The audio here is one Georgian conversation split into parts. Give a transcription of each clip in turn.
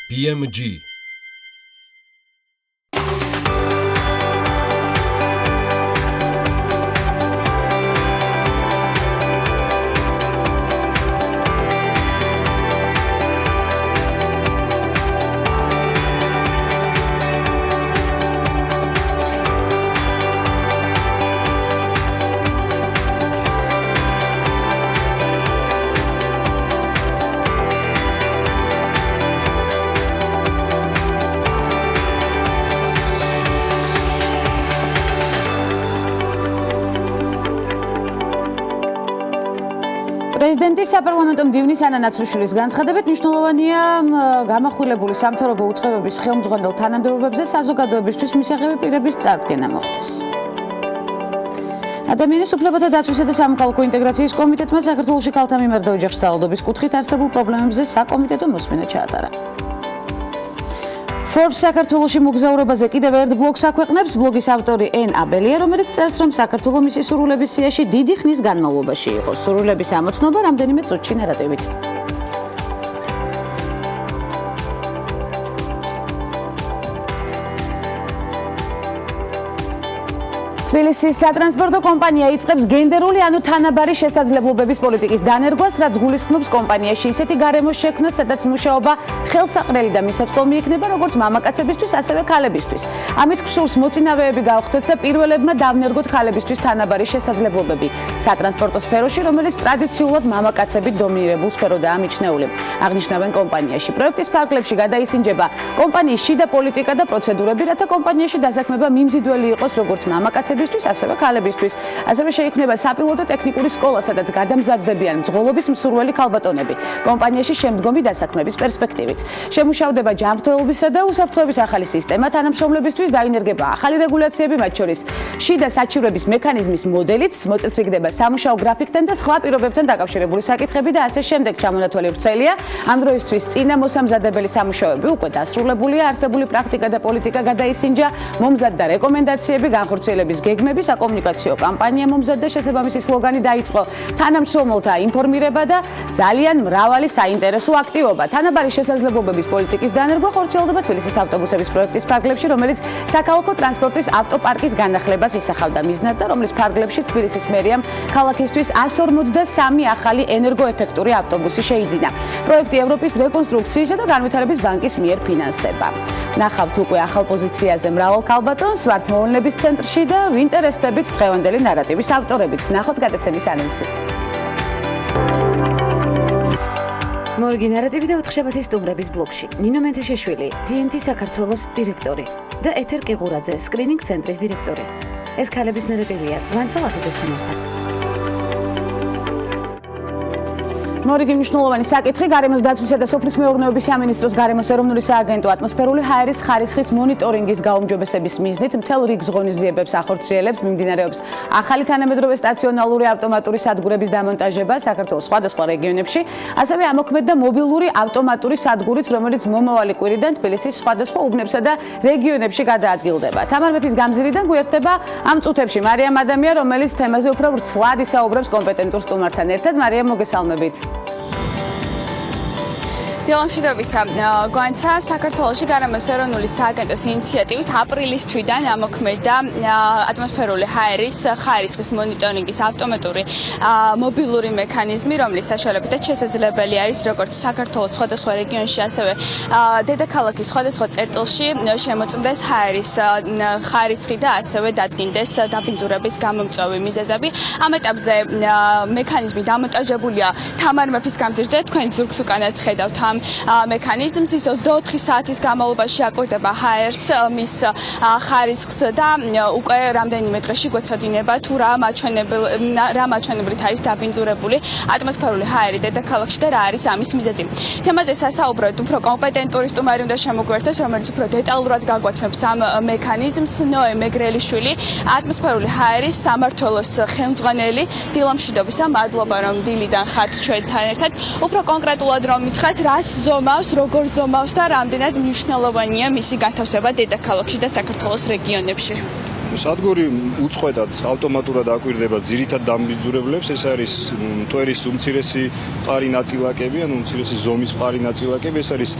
BMG პრეზიდენტის საპარლამენტო მდივნის ანა ნაცრუშვილის განცხადებით მნიშვნელოვანია გამახვილებული სამთავრობო უწყებების ხელმძღვანელ თანამდებობებზე საზოგადოებისთვის მისაღები პირების წარდგენა მოხდეს. ადამიანის უფლებათა დაცვისა და სამოქალაქო ინტეგრაციის კომიტეტმა საქართველოში ქალთა მიმართ და ოჯახის ძალადობის კუთხით არსებულ პრობლემებზე საკომიტეტო მოსმენა ჩაატარა. Forbes საქართველოში მოგზაურობაზე კიდევ ერთ ბლოგს აქვეყნებს ბლოგის ავტორი ენ აბელია, რომელიც წერს, რომ საქართველო მისი სრულების სიაში დიდი ხნის განმავლობაში იყო. სრულების ამოცნობა რამდენიმე წუთში ნარატივით. თბილისის სატრანსპორტო კომპანია იწყებს გენდერული ანუ თანაბარი შესაძლებლობების პოლიტიკის დანერგვას, რაც გულისხმობს კომპანიაში ისეთი გარემოს შექმნას, სადაც მუშაობა ხელსაყრელი და მისაწვდომი იქნება როგორც მამაკაცებისთვის, ასევე ქალებისთვის. ამით გსურს მოწინავეები გავხდეთ და პირველებმა დავნერგოთ ქალებისთვის თანაბარი შესაძლებლობები სატრანსპორტო სფეროში, რომელიც ტრადიციულად მამაკაცებით დომინირებულ სფეროდაა მიჩნეული. აღნიშნავენ კომპანიაში. პროექტის ფარგლებში გადაისინჯება კომპანიის შიდა პოლიტიკა და პროცედურები, რათა კომპანიაში დასაქმება მიმზიდველი იყოს როგორც მამაკაცებისთვის, ასევე ქალებისთვის. ასევე შეიქმნება საპილოტო ტექნიკური სკოლა, სადაც გადამზადდებიან მძღოლობის მსურველი ქალბატონები კომპანიაში შემდგომი დასაქმების პერსპექტივით. შემუშავდება ჯანმრთელობისა და უსაფრთხოების ახალი სისტემა, თანამშრომლებისთვის დაინერგება ახალი რეგულაციები, მათ შორის შიდა საჩივრების მექანიზმის მოდელიც, მოწესრიგდება სამუშაო გრაფიკთან და სხვა პირობებთან დაკავშირებული საკითხები და ასე შემდეგ. ჩამონათვალი ვრცელია. ამ დროისთვის წინა მოსამზადებელი სამუშაოები უკვე დასრულებულია, არსებული პრაქტიკა და პოლიტიკა გადაისინჯა, მომზადდა რეკომენდაციები, განხორციელების გეგმები, საკომუნიკაციო კამპანია მომზადდა, შესაბამისი სლოგანი დაიწყო, თანამშრომელთა ინფორმირება და ძალიან მრავალი საინტერესო აქტივობა. თანაბარი შესაძლებლობების პოლიტიკის დანერგვა ხორციელდება თბილისის ავტობუსების პროექტის ფარგლებში, რომელიც საქალაქო ტრანსპორტის ავტოპარკის განახლებას ისახავდა მიზნად და რომლის ფარგლებში თბილისის მერიამ ქალაქისთვის 153 ახალი ენერგოეფექტური ავტობუსი შეიძინა. პროექტი ევროპის რეკონსტრუქციისა და განვითარების ბანკის მიერ ფინანსდება. ნახავთ უკვე ახალ პოზიციაზე მრავალ ქალბატონს, ვართ მოვლენების ცენტრში და ვინტერესდებით დღევანდელი ნარატივის ავტორებით. ვნახოთ გადაცემის ანონსი. მორგი ნარატივი და 4 შაბათის სტუმრების ბლოგში. ნინო მენთეშეშვილი, DNT საქართველოს დირექტორი და ეთერ კიღურაძე, სკრინინგ ცენტრის დირექტორი. ეს ქალების ნარატივია. ვანცალათებესთან ერთად. მორიგი მნიშვნელოვანი საკითხი გარემოს დაცვისა და სოფლის მეურნეობის სამინისტროს გარემოს ეროვნული სააგენტო ატმოსფერული ჰაერის ხარისხის მონიტორინგის გაუმჯობესების მიზნით მთელ რიგ ღონისძიებებს ახორციელებს, მიმდინარეობს ახალი თანამედროვე სტაციონალური ავტომატური სადგურების დამონტაჟება საქართველოს სხვადასხვა რეგიონებში, ასევე ამოქმედდა მობილური ავტომატური სადგურიც, რომელიც მომავალი კვირიდან თბილისის სხვადასხვა უბნებსა და რეგიონებში გადაადგილდება. თამარ მეფის გამზირიდან გვერდება ამ წუთებში მარიამ ადამია, რომელიც თემაზე უფრო ვრცლად ისაუბრებს კომპეტენტურ სტუმართან ერთად. მარიამ, მოგესალმებით. დილამშვიდობისა, გვანცა საქართველოში გარემოს ეროვნული სააგენტოს ინიციატივით აპრილის თვიდან ამოქმედდა ატმოსფერული ჰაერის ხარისხის მონიტორინგის ავტომატური მობილური მექანიზმი, რომლის საშუალებითაც შესაძლებელი არის როგორც საქართველოს სხვადასხვა რეგიონში, ასევე დედაქალაქის სხვადასხვა წერტილში შემოწმდეს ჰაერის ხარისხი და ასევე დადგინდეს დაბინძურების გამომწვევი მიზეზები. ამ ეტაპზე მექანიზმი დამონტაჟებულია თამარ მეფის გამზირზე, თქვენ ზურგს უკანაც ხედავთ ამ მექანიზმს, ის 24 საათის განმავლობაში აკვირდება ჰაერს, მის ხარისხს და უკვე რამდენიმე დღეში გვეცოდინება თუ რა მაჩვენებლით არის დაბინძურებული ატმოსფერული ჰაერი დედაქალაქში და რა არის ამის მიზეზი. თემაზე სასაუბროდ უფრო კომპეტენტური სტუმარი უნდა შემოგვერთოს, რომელიც უფრო დეტალურად გაგვაცნობს ამ მექანიზმს. ნოე მეგრელიშვილი, ატმოსფერული ჰაერის სამმართველოს ხელმძღვანელი. დილამშვიდობისა, მადლობა რომ დილიდან ხართ ჩვენთან ერთად. უფრო კონკრეტულად რომ მითხრათ, რას ზომავს, როგორ ზომავს და რამდენად მნიშვნელოვანია მისი განთავსება დედაქალაქში და საქართველოს რეგიონებში. სადგური უწყვეტად ავტომატურად აკვირდება ძირითად დამბიძურებლებს, ეს არის მტვერის უმცირესი მყარი ნაწილაკები, ანუ უმცირესი ზომის მყარი ნაწილაკები, ეს არის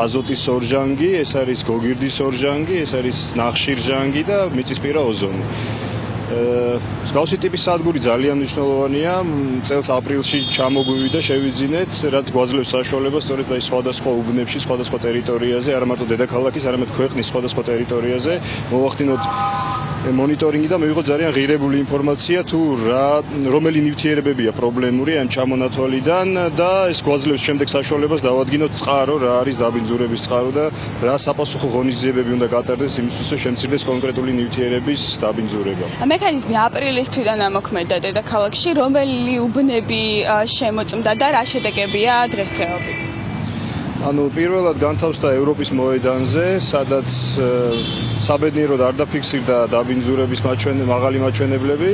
აზოტის ორჟანგი, ეს არის გოგირდის ორჟანგი, ეს არის ნახშირჟანგი და მიწისპირა ოზონი. მსგავსი ტიპის სადგური ძალიან მნიშვნელოვანია. წელს აპრილში ჩამოგვივიდა შევიძინეთ, რაც გვაძლევს საშუალებას სწორედ აი სხვადასხვა უბნებში, სხვადასხვა ტერიტორიაზე, არა მარტო დედაქალაქის, არამედ ქვეყნის სხვადასხვა ტერიტორიაზე მოვახდინოთ მონიტორინგი და მივიღოთ ძალიან ღირებული ინფორმაცია თუ რომელი ნივთიერებებია პრობლემური ამ ჩამონათვალიდან და ეს გვაძლევს შემდეგ საშუალებას დავადგინოთ წყარო, რა არის დაბინძურების წყარო და რა საპასუხო ღონისძიებები უნდა გატარდეს იმისთვის, რომ შემცირდეს კონკრეტული ნივთიერების დაბინძურება. მექანიზმი აპრილის თვიდან ამოქმედდა დედაქალაქში, რომელი უბნები შემოწმდა და რა შედეგებია დღესდღეობით? ანუ პირველად განთავსდა ევროპის მოედანზე, სადაც საბედნიეროდ არ დაფიქსირდა დაბინძურების მაღალი მაჩვენებლები,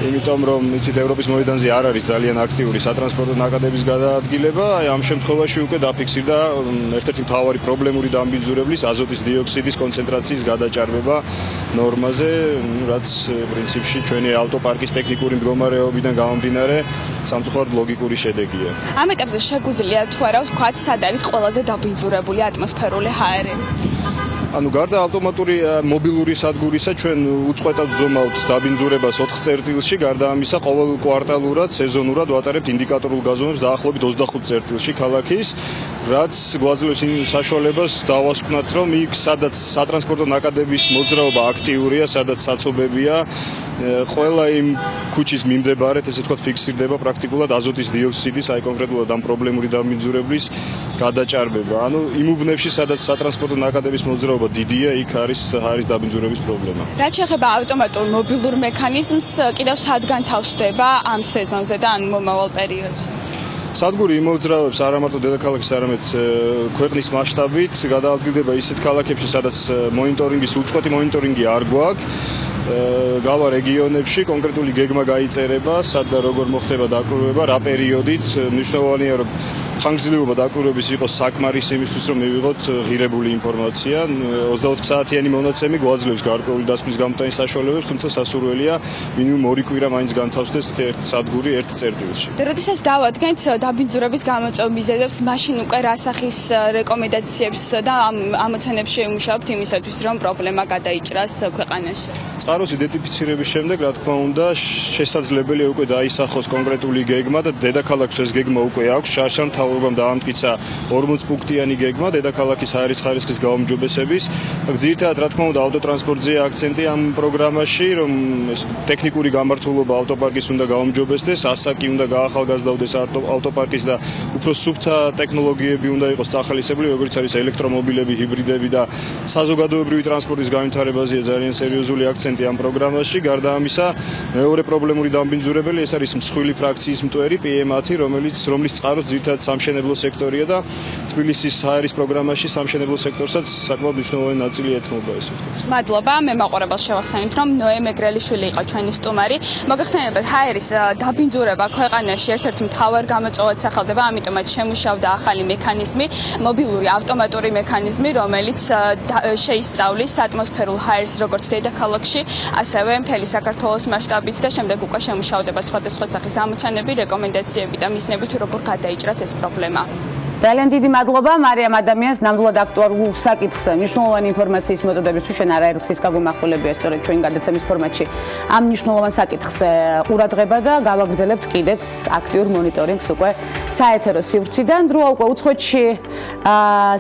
იმიტომ რომ იცით ევროპის მოედანზე არ არის ძალიან აქტიური სატრანსპორტო ნაკადების გადაადგილება, აი ამ შემთხვევაში უკვე დაფიქსირდა ერთ-ერთი მთავარი პრობლემური დაბინძურებლის აზოტის დიოქსიდის კონცენტრაციის გადაჭარბება ნორმაზე, რაც პრინციპში ჩვენი ავტოპარკის ტექნიკური მდგომარეობიდან გამომდინარე სამწუხაროდ ლოგიკური შედეგია. ამ ეტაპზე შეგვიძლია თუ არა ვთქვათ, სად არის ყველაზე დაბინძურებული ატმოსფერული ჰაერი? ანუ გარდა ავტომატური მობილური სადგურისა ჩვენ უწყვეტად ვზომავთ დაბინძურებას 4 წერტილში, გარდა ამისა ყოველ კვარტალურად სეზონურად ვატარებთ ინდიკატორულ გაზომვებს დაახლოებით 25 წერტილში ქალაქის, რაც გვაძლევს იმ საშუალებას დავასკვნათ, რომ იქ სადაც სატრანსპორტო ნაკადების მოძრაობა აქტიურია, სადაც საცობებია, ყველა იმ ქუჩის მიმდებარედ, ესე ვთქვათ, ფიქსირდება პრაქტიკულად აზოტის დიოქსიდის, აი კონკრეტულად ამ პრობლემური დაბინძურებლის გადაჭარბება. ანუ იმ უბნებში, სადაც სატრანსპორტო ნაკადების მოძრაობა დიდია, იქ არის დაბინძურების პრობლემა. რაც შეეხება ავტომატურ მობილურ მექანიზმს, კიდევ სად განთავსდება ამ სეზონზე და ან მომავალ პერიოდში? სადგური იმოძრავებს არა მარტო დედაქალაქის, არამედ ქვეყნის მასშტაბით, გადაადგილდება ისეთ ქალაქებში, სადაც მონიტორინგის უწყვეტი მონიტორინგი არ გვაქვს. გავა რეგიონებში კონკრეტული გეგმა გაიწერება, სად და როგორ მოხდება დაკვირვება, რა პერიოდით, მნიშვნელოვანია რომ ხანგრძლივობა დაკვირვების იყოს საკმარისი იმისთვის, რომ მივიღოთ ღირებული ინფორმაცია. 24 საათიანი მონაცემი გვაძლევს გარკვეული დასკვნის გამოტანის საშუალებებს, თუმცა სასურველია მინიმუმ 2 კვირა მაინც განთავსდეს სადგური ერთ წერტილში. როდესაც დავადგენთ დაბინძურების გამოწვევის მიზეზებს, მაშინ უკვე რა სახის რეკომენდაციებს და ამოცანებს შეიმუშავებთ იმისათვის, რომ პრობლემა გადაიჭრას ქვეყანაში? წყაროს იდენტიფიცირების შემდეგ, რა თქმა უნდა, შესაძლებელია უკვე დაისახოს კონკრეტული გეგმა და დედაქალაქს ეს გეგმა უკვე აქვს. შარშან მთავრობამ დაამტკიცა 40 პუნქტიანი გეგმა დედაქალაქის ჰაერის ხარისხის გაუმჯობესების. ძირითადად, რა თქმა უნდა, ავტოტრანსპორტზეა აქცენტი ამ პროგრამაში, რომ ტექნიკური გამართულობა ავტოპარკის უნდა გაუმჯობესდეს, ასაკი უნდა გაახალგაზრდავდეს ავტოპარკის და უფრო სუფთა ტექნოლოგიები უნდა იყოს წახალისებული, როგორც არის ელექტრომობილები, ჰიბრიდები და საზოგადოებრივი ტრანსპორტის განვითარებაზეა ძალიან სერიოზული აქცენტი ამ პროგრამაში. გარდა ამისა, მეორე პრობლემური დამბინძურებელი ეს არის მსხვილი ფრაქციის მტვერი PM10, romlis წყაროს ძირითადად სამშენებლო სექტორია და თბილისის ჰაერის პროგრამაში სამშენებლო სექტორსაც საკმაოდ მნიშვნელოვანი ნაწილი ეთმობა, ესე ვთქვათ. მადლობა, მე მაყურებელს შევახსენებთ, რომ ნოე მეგრელიშვილი იყო ჩვენი სტუმარი. მოგეხსენებათ, ჰაერის დაბინძურება ქვეყანაში ერთ-ერთი მთავარ გამოწვევად სახელდება, ამიტომაც შემუშავდა ახალი მექანიზმი, მობილური ავტომატური მექანიზმი, რომელიც შეისწავლის ატმოსფერულ ჰაერს როგორც დედაქალაქში, ასევე მთელი საქართველოს მასშტაბით და შემდეგ უკვე შემუშავდება სხვადასხვა სახის ამოცანები, რეკომენდაციები და მიზნები თუ როგორ გადაიჭრას ეს პრობლემა. ძალიან დიდი მადლობა მარიამ ადამიანს ნამდვილად აქტუალურ საკითხზე მნიშვნელოვანი ინფორმაციის მოტოდებისთვის ჩვენ არაერთხის გაგვიმახვილებია სწორედ ჩვენ გადაცემის ფორმატში ამ მნიშვნელოვან საკითხზე ყურადღება და გავაგრძელებთ კიდეც აქტიურ მონიტორინგს უკვე საეთერო სივრციდან დროა უკვე უცხოეთში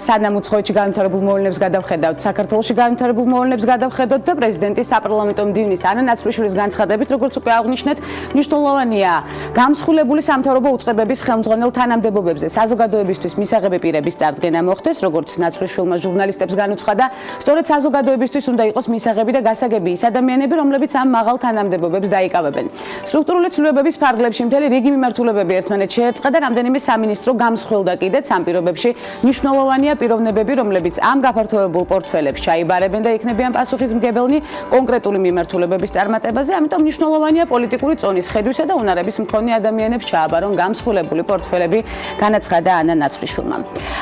სანამ უცხოეთში განვითარებულ მოვლენებს გადავხედავთ საქართველოში განვითარებულ მოვლენებს გადავხედოთ და პრეზიდენტის საპარლამენტო მდივნის ანა ნაცვლიშვილის განცხადებით როგორც უკვე აღნიშნეთ მნიშვნელოვანია გამსხვილებული სამთავრობო უწყებების ხელმძღვანელ თანამდებობებზე საზოგადოებისთვის მისაღები პირების წარდგენა მოხდეს, როგორც ნაცვლიშვილმა ჟურნალისტებს განუცხადა, სწორედ საზოგადოებისთვის უნდა იყოს მისაღები და გასაგები ის ადამიანები, რომლებიც ამ მაღალ თანამდებობებს დაიკავებენ. სტრუქტურული ცვლილებების ფარგლებში მთელი რიგი მიმართულებები ერთმანეთს შეერწყა და რამდენიმე სამინისტრო გამსხვილდა კიდეც ამ პირობებში. მნიშვნელოვანია პიროვნებები, რომლებიც ამ გაფართოებულ პორტფელებს ჩაიბარებენ და იქნებიან პასუხისმგებელნი კონკრეტული მიმართულებების წარმატებაზე, ამიტომ მნიშვნელოვანია პოლიტიკური წონის ხედვისა და უნარების მქონე ადამიანებს ჩააბარონ გამსხვილებული პორტფელები, განაცხადა ანა გასწრიშულმა.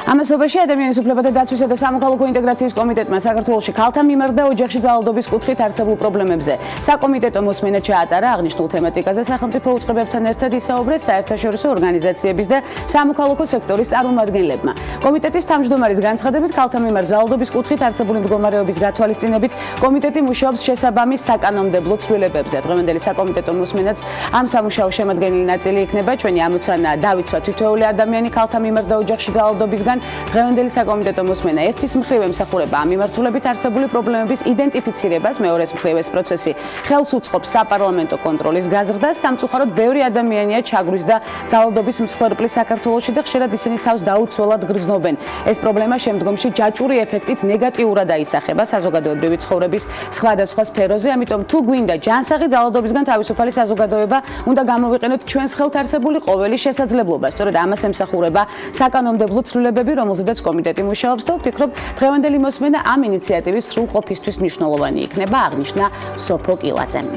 ამასობაში ადამიანის უფლებათა დაცვისა და სამოქალაქო ინტეგრაციის კომიტეტმა საქართველოში ქალთა მიმართ და ოჯახში ძალადობის კუთხით არსებულ პრობლემებზე საკომიტეტო მოსმენა ჩაატარა. აღნიშნულ თემატიკაზე სახელმწიფო უწყებებთან ერთად ისაუბრეს საერთაშორისო ორგანიზაციების და სამოქალაქო სექტორის წარმომადგენლებმა. კომიტეტის თავმჯდომარის განცხადებით, ქალთა მიმართ ძალადობის კუთხით არსებული მდგომარეობის გათვალისწინებით კომიტეტი მუშაობს შესაბამის საკანონმდებლო ცვლილებებზე. დღევანდელი საკომიტეტო მოსმენაც ამ სამუშაოს შემადგენელი ნაწილი იქნება. ჩვენი ამოცანა დავიცვათ თითოეული ადამიანი ქალთა მიმართ და ოჯახში ძალადობისგან. დღევანდელი საკომიტეტო მოსმენა ერთის მხრივ ემსახურება ამ მიმართულებით არსებული პრობლემების იდენტიფიცირებას, მეორეს მხრივ ეს პროცესი ხელს უწყობს საპარლამენტო კონტროლის გაზრდას. სამწუხაროდ ბევრი ადამიანია ჩაგვრის და ძალადობის მსხვერპლი საქართველოში და ხშირად ისინი თავს დაუცველად გრძნობენ. ეს პრობლემა შემდგომში ჯაჭვური ეფექტით ნეგატიურად აისახება საზოგადოებრივი ცხოვრების სხვადასხვა სფეროზე. ამიტომ თუ გვინდა ჯანსაღი ძალადობისგან თავისუფალი საზოგადოება, უნდა გამოვიყენოთ ჩვენს ხელთ არსებული ყოველი შესაძლებლობა. სწორედ ამას ემსახურება საკანონმდებლო ცვლილებები, რომელზედაც კომიტეტი მუშაობს და ვფიქრობ, დღევანდელი მოსმენა ამ ინიციატივის სრულყოფისთვის მნიშვნელოვანი იქნება, აღნიშნა სოფო კილაძემ.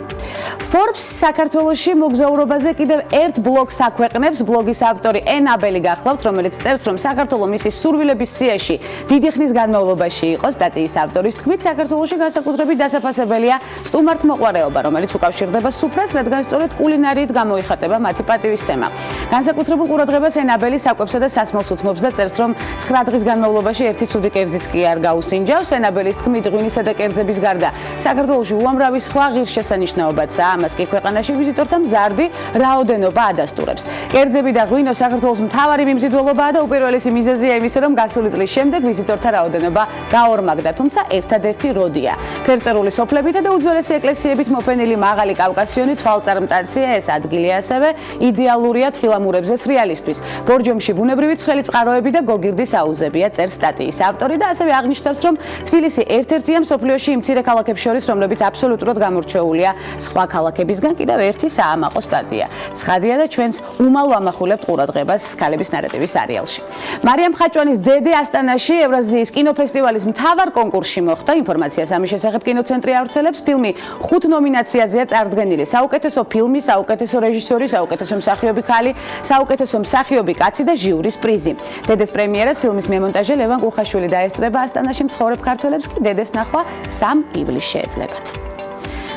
Forbes საქართველოში მოგზაურობაზე კიდევ ერთ ბლოგს აქვეყნებს. ბლოგის ავტორი ენაბელი გახლავთ, რომელიც წერს, რომ საქართველო მისი სურვილების სიაში დიდი ხნის განმავლობაში იყო. სტატიის ავტორის თქმით, საქართველოში განსაკუთრებით დასაფასებელია სტუმართმოყვარეობა, რომელიც უკავშირდება სუფრას, რადგან სწორედ კულინარიით გამოიხატება მათი პატივისცემა. განსაკუთრებულ ყურადღებას ენაბელი საკვებსა და სასმელს უთმობს და წერს, რომ 9 დღის განმავლობაში ერთი ცუდი კერძიც კი არ გაუსინჯავს. ენაბელის თქმით, ღვინისა და კერძების გარდა საქართველოში უამრავი სხვა ღირსშესანიშნაობაცაა. ამას კი ქვეყანაში ვიზიტორთა მზარდი რაოდენობა ადასტურებს. კერძები და ღვინო საქართველოს მთავარი მიმზიდველობაა და უპირველესი მიზეზია იმისა, რომ გასული წლის შემდეგ ვიზიტორთა რაოდენობა გაორმაგდა, თუმცა ერთადერთი როდია. ფერწერული სოფლებითა და უძველესი ეკლესიებით მოფენილი მაღალი კავკასიონი თვალწარმტაცია. ეს ადგილი ასევე იდეალურია თხილამურებზე სრიალისთვის. ბორჯომში ბუნებრივი ცხელი წყაროები და გოგირდის აუზებია, წერს სტატიის ავტორი და ასევე აღნიშნავს, რომ თბილისი ერთ-ერთია მსოფლიოში იმ მცირე ქალაქებს შორის, რომლებიც აბსოლუტურად გამორჩეულია სხვა ქალაქებისგან. კიდევ ერთი საამაყო სტატია. ცხადია და ჩვენს უმალ ვამახვილებთ ყურადღებას ქალების ნარატივის სერიალში. მარიამ ხაჭვანის დედე ასტანაში ევრაზიის კინოფესტივალის მთავარ კონკურსში მოხდა. ინფორმაციას ამის შესახებ კინოცენტრი ავრცელებს. ფილმი 5 ნომინაციაზეა წარდგენილი. საუკეთესო ფილმი, საუკეთესო რეჟისორი, საუკეთესო მსახიობი ქალი, საუკეთესო მსახიობი კაცი და ჟიურის პრიზი. დედეს პრემიერას ფილმის მემონტაჟე ლევან კუხაშვილი დაესწრება. ასტანაში მცხოვრებ ქართველებს კი დედეს ნახვა 3 ივლისს შეეძლებათ.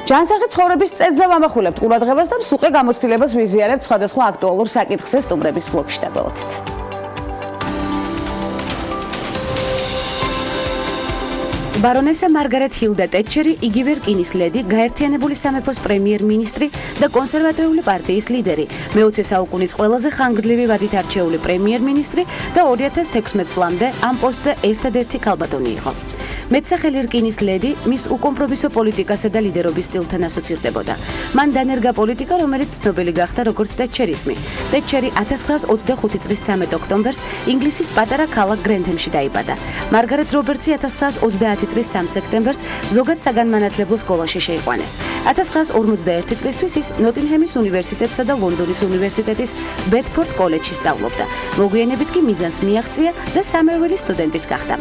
ჯანსაღი ცხოვრების წესზე ვამახვილებთ ყურადღებას და მსუყე გამოცდილებას ვიზიარებთ სხვადასხვა აქტუალურ საკითხზე სტუმრების ბლოგში დაგველოდით. ბარონესა მარგარეტ ჰილდა ტეტჩერი, იგივე რკინის ლედი, გაერთიანებული სამეფოს პრემიერ-მინისტრი და კონსერვატიული პარტიის ლიდერი, მე-20 საუკუნის ყველაზე ხანგრძლივი ვადით არჩეული პრემიერ-მინისტრი და 2016 წლამდე ამ პოსტზე ერთადერთი ქალბატონი იყო. მეტსახელი რკინის ლედი მის უკომპრომისო პოლიტიკასა და ლიდერობის სტილთან ასოცირდებოდა. მან დანერგა პოლიტიკა, რომელიც ცნობილი გახდა როგორც ტეტჩერიზმი. ტეტჩერი 1925 წლის 13 ოქტომბერს ინგლისის პატარა ქალაქ გრენთემში დაიბადა. მარგარეტ რობერტსი 1930 წლის 3 სექტემბერს ზოგად საგანმანათლებლო სკოლაში შეიყვანეს. 1951 წლისთვის ის ნოტინჰემის უნივერსიტეტსა და ლონდონის უნივერსიტეტის ბედფორდ კოლეჯში სწავლობდა. მოგვიანებით კი მიზანს მიაღწია და სამერველი სტუდენტიც გახდა.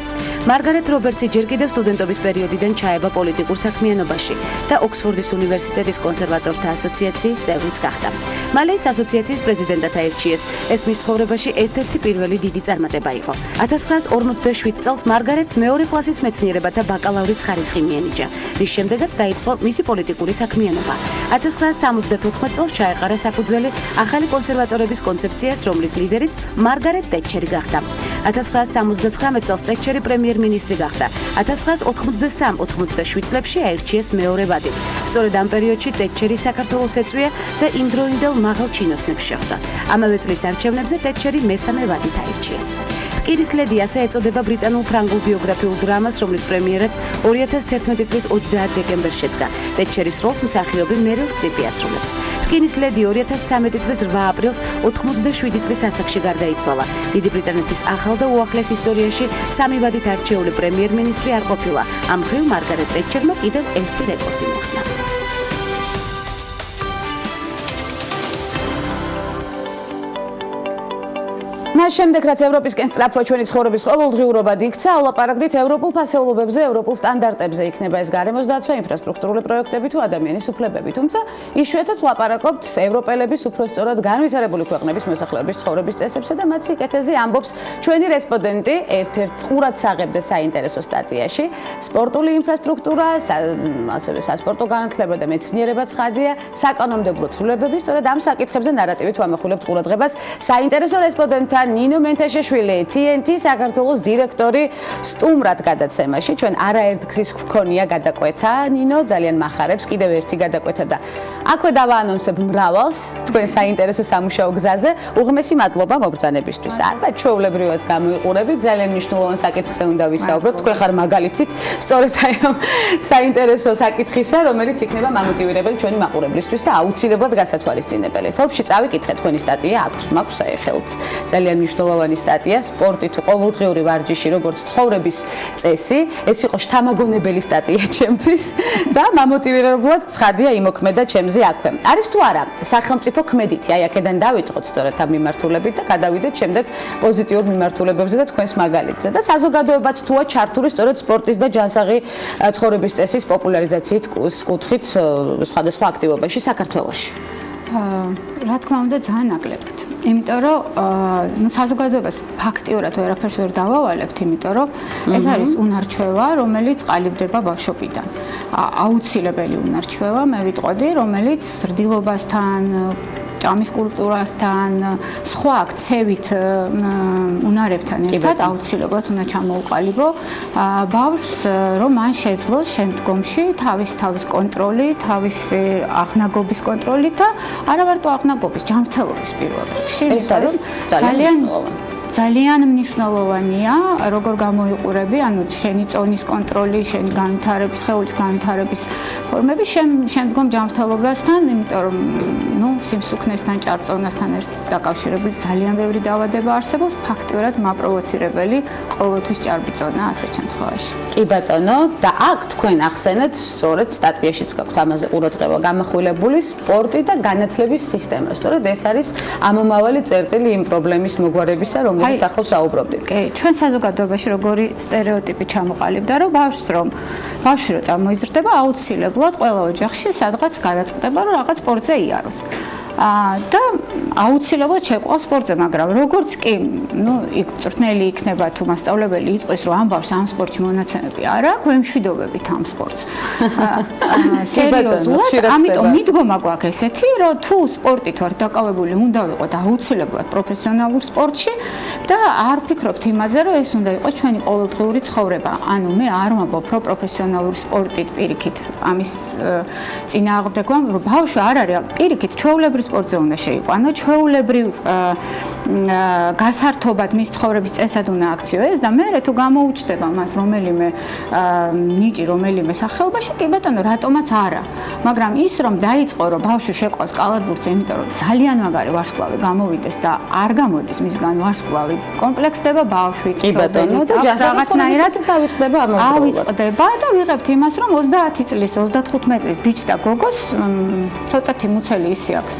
მარგარეტ რობერტსი ჯერ კიდევ სტუდენტობის პერიოდიდან ჩაება პოლიტიკურ საქმიანობაში და ოქსფორდის უნივერსიტეტის კონსერვატორთა ასოციაციის წევრიც გახდა. მალე ის ასოციაციის პრეზიდენტად აირჩიეს. ეს მის ცხოვრებაში ერთ-ერთი პირველი დიდი წარმატება იყო. 1947 წელს მარგარეტს მეორე კლასის მეცნიერებათა ბაკალავრის ხარისხი მიენიჭა, რის შემდეგაც დაიწყო მისი პოლიტიკური საქმიანობა. 1974 წელს ჩაეყარა საფუძველი ახალი კონსერვატორების კონცეფციას, რომლის ლიდერიც მარგარეტ ტეტჩერი გახდა. 1979 წელს ტეტჩერი პრემიერ-მინისტრი გახდა. 1983-87 წლებში აირჩიეს მეორე ვადით. სწორედ ამ პერიოდში ტეტჩერი საქართველოს ეწვია და იმდროინდელ მაღალ ჩინოსნებს შეხვდა. ამავე წლის არჩევნებზე ტეტჩერი მესამე ვადით აირჩიეს. რკინის ლედი ასე ეწოდება ბრიტანულ-ფრანგულ ბიოგრაფიულ დრამას, რომლის პრემიერაც 2011 წლის 30 დეკემბერს შედგა. ტეტჩერის როლს მსახიობი მერილ სტრიპი ასრულებს. რკინის ლედი 2013 წლის 8 აპრილს 87 წლის ასაკში გარდაიცვალა. დიდი ბრიტანეთის ახალ და უახლეს ისტორიაში 3 ვადით არჩეული პრემიერ-მინისტრი არ ყოფილა. ამ მხრივ მარგარეტ ტეტჩერმა კიდევ ერთი რეკორდი მოხსნა. მას შემდეგ რაც ევროპისკენ სწრაფვა ჩვენი ცხოვრების ყოველდღიურობად იქცა, ვლაპარაკდით ევროპულ ფასეულობებზე, ევროპულ სტანდარტებზე, იქნება ეს გარემოს დაცვა, ინფრასტრუქტურული პროექტები თუ ადამიანის უფლებები. თუმცა იშვიათად ვლაპარაკობთ ევროპელების უფრო სწორად განვითარებული ქვეყნების მოსახლეობის ცხოვრების წესებსა და მათ სიკეთეზე ამბობს ჩვენი რესპონდენტი ერთ-ერთ ყურად საღებდა საინტერესო სტატიაში. სპორტული ინფრასტრუქტურა, ასევე სასპორტო განათლება და მეცნიერება ცხადია, საკანონმდებლო ცვლილებები, სწორედ ამ საკითხებზე ნარატივით ვამახვილებთ ყურადღებას საინტერესო რესპონდენტთან ნინო მენთაშეშვილი, TNT საქართველოს დირექტორი სტუმრად გადაცემაში. ჩვენ არაერთ გზის გქონია გადაკვეთა, ნინო ძალიან მახარებს კიდევ ერთი გადაკვეთა და აქვე დავაანონსებ მრავალს თქვენ საინტერესო სამუშაო გზაზე. უღმესი მადლობა მობრძანებისთვის. არა, ჩვეულებრივად გამოიყურებით, ძალიან მნიშვნელოვან საკითხზე უნდა ვისაუბროთ. თქვენ ხარ მაგალითით, სწორედ აი ამ საინტერესო საკითხისა, რომელიც იქნება მამოტივირებელი ჩვენი მაყურებლისთვის და აუცილებლად გასათვალისწინებელი. Forbes-ში წავიკითხეთ თქვენი სტატია, მაქვს საერთოდ ძალიან მნიშვნელოვანი სტატია, სპორტი თუ ყოველდღიური ვარჯიში, როგორც ცხოვრების წესი. ეს იყო შთამაგონებელი სტატია ჩემთვის და მამოტივირებლად ცხადია იმოქმედა ჩემზე აქვე. არის თუ არა სახელმწიფო ქმედითი, აი აქედან დავიწყოთ სწორედ ამ მიმართულებით და გადავიდეთ შემდეგ პოზიტიურ მიმართულებებზე და თქვენს მაგალითზე. და საზოგადოებაც თუა ჩართული სწორედ სპორტის და ჯანსაღი ცხოვრების წესის პოპულარიზაციით კუთხით სხვადასხვა აქტივობაში საქართველოში. რა თქმა უნდა ძალიან ნაკლებად. იმიტომ რომ საზოგადოებას ფაქტიურად ვერაფერს ვერ დავავალებთ, იმიტომ რომ ეს არის უნარჩვევა, რომელიც ყალიბდება ბავშვობიდან. აუცილებელი უნარჩვევა, მე ვიტყოდი, რომელიც ზრდილობასთან, ჭამის კულტურასთან, სხვა ქცევით უნარებთან ერთად აუცილებლად უნდა ჩამოუყალიბო ბავშვს, რომ მან შეძლოს შემდგომში თავის კონტროლი, თავისი აღნაგობის კონტროლი და არა მარტო აღნაგობის, ჯანმრთელობის პირველ რიგში. ეს არის ძალიან მნიშვნელოვანია, როგორ გამოიყურები, ანუ შენი წონის კონტროლი, შენი განვითარების, სხეულის განვითარების ფორმები შემდგომ ჯანმრთელობასთან, იმიტომ რომ სიმსუქნესთან, ჭარბწონასთან დაკავშირებული ძალიან ბევრი დაავადება არსებობს, ფაქტიურად მაპროვოცირებელი ყოველთვის ჭარბი წონა ასეთ შემთხვევაში. კი ბატონო, და აქ თქვენ ახსენეთ, სწორედ სტატიაშიც გაქვთ ამაზე ყურადღება გამახვილებული, სპორტი და განათლების სისტემა. სწორედ ეს არის ამომავალი წერტილი იმ პრობლემის მოგვარებისა, რომელიც ახლა საუბრობდით. კი, ჩვენ საზოგადოებაში როგორი სტერეოტიპი ჩამოყალიბდა, რომ ბავშვი რო წარმოიზრდება, აუცილებლად ყველა ოჯახში სადღაც გადაწყდება, რომ რაღაც სპორტზე იაროს. და აუცილებლად შეყვავს სპორტზე, მაგრამ როგორც კი, იქ წვრთნელი იქნება თუ მასწავლებელი იტყვის, რომ ამ ბავშვს ამ სპორტში მონაცემები არ აქვს, ვემშვიდობებით ამ სპორტს. სერიოზულად, ამიტომ მიდგომა გვაქვს ესეთი, რომ თუ სპორტით ვართ დაკავებული, უნდა ვიყოთ აუცილებლად პროფესიონალურ სპორტში და არ ვფიქრობთ იმაზე, რომ ეს უნდა იყოს ჩვენი ყოველდღიური ცხოვრება. ანუ მე არ ვამბობ, რომ პროფესიონალური სპორტით პირიქით ამის წინააღმდეგმა, რომ ბავშვი არ არის პირიქით ჩვეულებრივ სპორტზე უნდა შეიყვანო, ჩვეულებრივ გასართობად მის ცხოვრების წესად უნდა აქციოეს და მე თუ გამოუჩნდება მას რომელიმე ნიჭი, რომელიმე სახეობაში, კი ბატონო, რატომაც არა. მაგრამ ის რომ დაიწყო, რომ ბავშვი შეყვას კალათბურთზე, იმიტომ რომ ძალიან მაგარი ვარსკვლავი გამოვიდეს და არ გამოდის მისგან ვარსკვლავი, კომპლექსდება ბავშვი, კი ბატონო, და ჯანსაღმდებლობაც ავიწყდება ამავდროულად. ავიწყდება და ვიღებთ იმას, რომ 30 წლის, 35 წლის ბიჭი და გოგოს ცოტათი მუცელი ისი აქვს.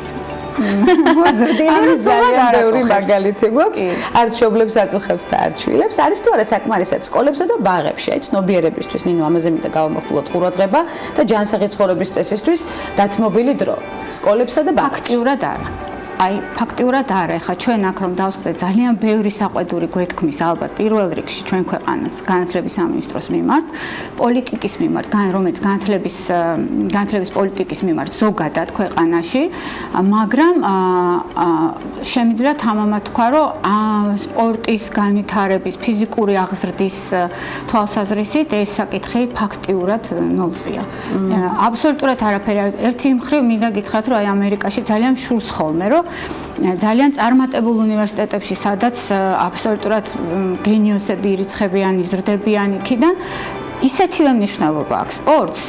მაგალითი გვაქვს, არც მშობლებს აწუხებს და არც შვილებს. არის თუ არა საკმარისად სკოლებსა და ბაღებში, აი ცნობიერებისთვის, ნინო, ამაზე მინდა გავამახვილოთ ყურადღება და ჯანსაღი ცხოვრების წესისთვის დათმობილი დრო. სკოლებსა და ბაღებში. ფაქტიურად არა. ფაქტიურად არა, ხა ჩვენ აქ რომ დავსხდეთ ძალიან ბევრი საყვედური გვეთქმის ალბათ პირველ რიგში ჩვენ ქვეყანას განათლების სამინისტროს მიმართ, პოლიტიკის მიმართ, რომელიც განათლების პოლიტიკის მიმართ ზოგადად ქვეყანაში, მაგრამ შემიძლია თამამად თქვა, რომ სპორტის განვითარების, ფიზიკური აღზრდის თვალსაზრისით ეს საკითხი ფაქტიურად ნულზეა. აბსოლუტურად არაფერი. ერთი მხრივ მინდა გითხრათ, რომ აი ამერიკაში ძალიან შურს ხოლმე, რომ ძალიან წარმატებულ უნივერსიტეტებში, სადაც აბსოლუტურად გენიოსები ირიცხებიან, იზრდებიან იქიდან, ისეთივე მნიშვნელობა აქვს სპორტს,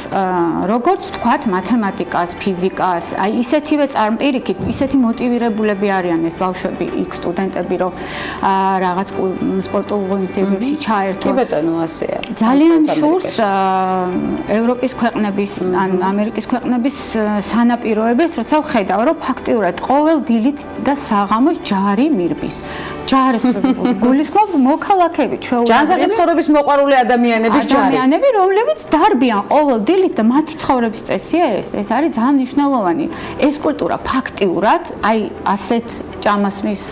როგორც ვთქვათ, მათემატიკას, ფიზიკას, აი ისეთივე პირიქით, ისეთი მოტივირებულები არიან ეს ბავშვები, იქ სტუდენტები, რომ რაღაც სპორტულ ღონისძიებებში ჩაერთონ. კი ბატონო, ასეა. ძალიან შურს ევროპის ქვეყნების, ან ამერიკის ქვეყნების სანაპიროებს, როცა ვხედავ, რომ ფაქტიურად ყოველ დილით და საღამოს ჯარი მირბის. ჯარის გულისხმობ მოქალაქეები, ჩვეულებრივი ჯანსაღი ცხოვრების მოყვარული ადამიანების ჯარი. ადამიანები, რომლებიც დარბიან ყოველ დილით და მათი ცხოვრების წესია ეს. ეს არის ძალიან მნიშვნელოვანი. ეს კულტურა ფაქტიურად, აი ასეთ ჭამასმის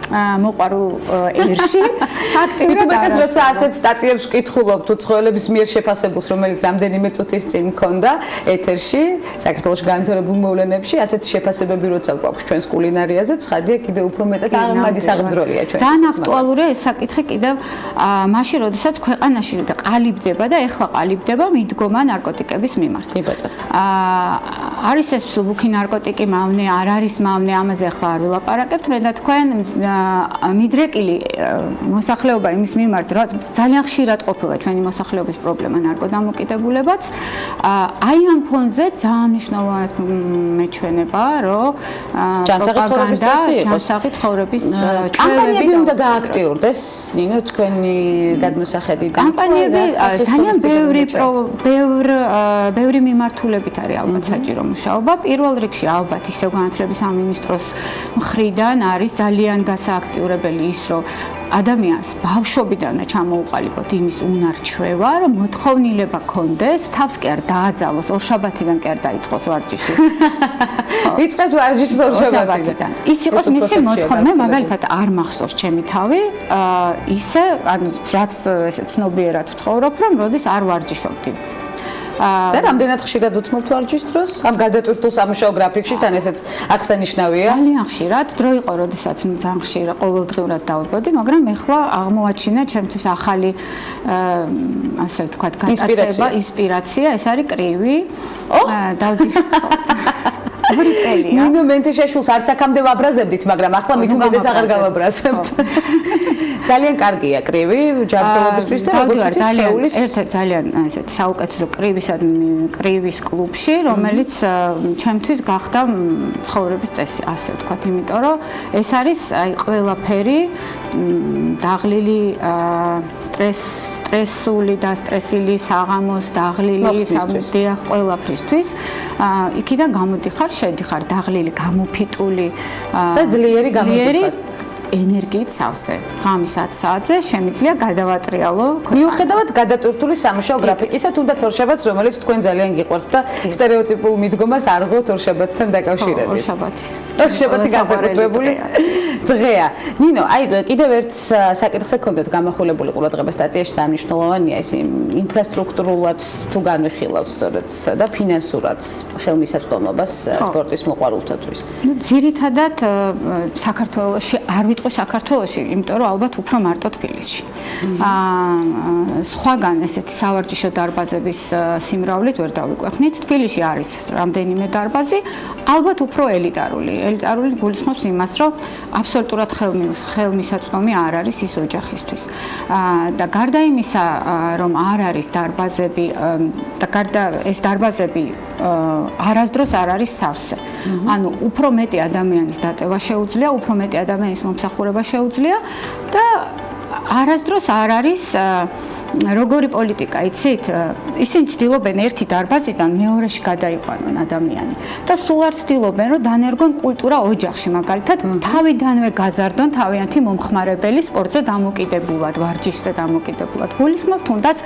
მოყვარულ ერში ფაქტიურად მithumetes როცა ასეთ სტატიებს ვკითხულობ თუ ცხოველების მიერ შეფასებულს, რომელიც რამდენიმე წუთის წინ მქონდა ეთერში, საქართველოს განვითარებულ მოვლენებში, ასეთ შეფასებები როცა გვაქვს ჩვენს კულინარიაზე, ცხადია კიდევ უფრო მეტად ამადი საღმძროლია ჩვენ. ძალიან აქტუალურია ეს საკითხი კიდევ მაშინ, როდესაც ქვეყანაში ყალიბდება და ეხლა ყალიბდება მიდგომა ნარკოტიკების მიმართ. არის ეს მსუბუქი ნარკოტიკი მავნე, არ არის მავნე, ამაზე ახლა არ ვილაპარაკებთ, მე და თქვენ მიდრეკილი მოსახლეობა იმის მიმართ, რა ძალიან ხშირად ყოფილა ჩვენი მოსახლეობის პრობლემა ნარკოდამოკიდებულებაც. აი ამ ფონზე ძალიან მნიშვნელოვნად მეჩვენება, რომ ჯანსაღი ცხოვრების კამპანიები უნდა გააქტიურდეს, ნინო თქვენი გადმოსახედი კამპანიები ძალიან ბევრი მიმართულებით არის ალბათ საჭირო მუშაობა. პირველ რიგში ალბათ ისევ განათლების სამინისტროს მხრიდან არის ძალიან აქტიურებელი ის, რომ ადამიანს ბავშვობიდანვე ჩამოუყალიბოთ იმის უნარჩვევა, რომ მოთხოვნილება კონდეს, თავს კი არ დააძალოს, ორშაბათიდან კი არ დაიწყოს ვარჯიში. ვიწყებთ ვარჯიშს ორშაბათიდან. ის იყოს მისი მოთხოვნა, მაგალითად არ მახსოვს ჩემი თავი, ისე, ანუ რაც ესე ცნობიერად ვცხოვრობ, რომ როდის არ ვარჯიშობდი. და რამდენად ხშირად უთმობთ ვარჯიშს დროს? ამ გადატვირთულ სამუშაო გრაფიკში თან ესეც აღსანიშნავია. ძალიან ხშირად, დრო იყო, როდესაც ძალიან ხშირად ყოველდღიურად დავიბოდი, მაგრამ ეხლა აღმოაჩინა ჩემთვის ახალი ასე ვთქვათ, გადაცემა, ინსპირაცია, ეს არის კრივი. ორი წელია. ნინო მენტიშაშვილს არც აქამდე ვაბრაზებდით, მაგრამ ახლა მithumetes აღარ გავაბრაზებთ. ძალიან კარგია კრივი ჯანმრთელობისთვის და როგორც იცის შეულის ერთ-ერთ ძალიან ესეთი საუკეთესო კრივის კლუბში, რომელიც ჩემთვის გახდა ცხოვრების წესი, ასე ვთქვათ, იმიტომ რომ ეს არის აი ყველაფერი დაღლილი სტრესული და სტრესილი საღამოს დაღლილი სამდია ყველაფრისთვის. იქიდან გამოდიხარ, შედიხარ დაღლილი, გამოფიტული და ძლიერი გამოდიხარ. ენერგიით სავსე. ღამის 10 საათზე შემიძლია გადავატრიალო. მიუხედავად გადატვირთული სამუშაო გრაფიკისა, თუნდაც ორშაბათს, რომელიც თქვენ ძალიან გიყვართ და სტერეოტიპულ მიდგომას არ ღოთ ორშაბათთან დაკავშირებით. ორშაბათი განსაკუთრებული დღეა. ნინო, აი კიდევ ერთ საკითხზე გქონდათ გამახვილებული ყურადღება სტატიაში, ძალიან მნიშვნელოვანია ეს ინფრასტრუქტურულად თუ განვიხილავთ სწორედ და ფინანსურად ხელმისაწვდომობას სპორტის მოყვარულთათვის. ნუ ძირითადად საქართველოში არ ვიტყვი საქართველოში, იმიტომ რომ ალბათ უფრო მარტო თბილისში. სხვაგან ესეთი სავარჯიშო დარბაზების სიმრავლით ვერ დავიკვეხნით. თბილისში არის რამდენიმე დარბაზი, ალბათ უფრო ელიტარული. ელიტარული გულისხმობს იმას, რომ აბსოლუტურად ხელმისაწვდომი არ არის ის ოჯახისთვის. და გარდა იმისა, რომ არ არის დარბაზები და გარდა ეს დარბაზები არასდროს არ არის სავსე. ანუ უფრო მეტი ადამიანის დატევა შეუძლია, უფრო მეტი ადამიანის მომსახურება შეუძლია და არასდროს არ არის როგორი პოლიტიკა, იცით? ისინი ცდილობენ ერთი დარბაზიდან მეორეში გადაიყვანონ ადამიანი და სულ არ ცდილობენ, რომ დანერგონ კულტურა ოჯახში, მაგალითად, თავიდანვე გაზარდონ თავიანთი მომხმარებელი სპორტზე დამოკიდებულად, ვარჯიშზე დამოკიდებულად. გულისხმობ თუნდაც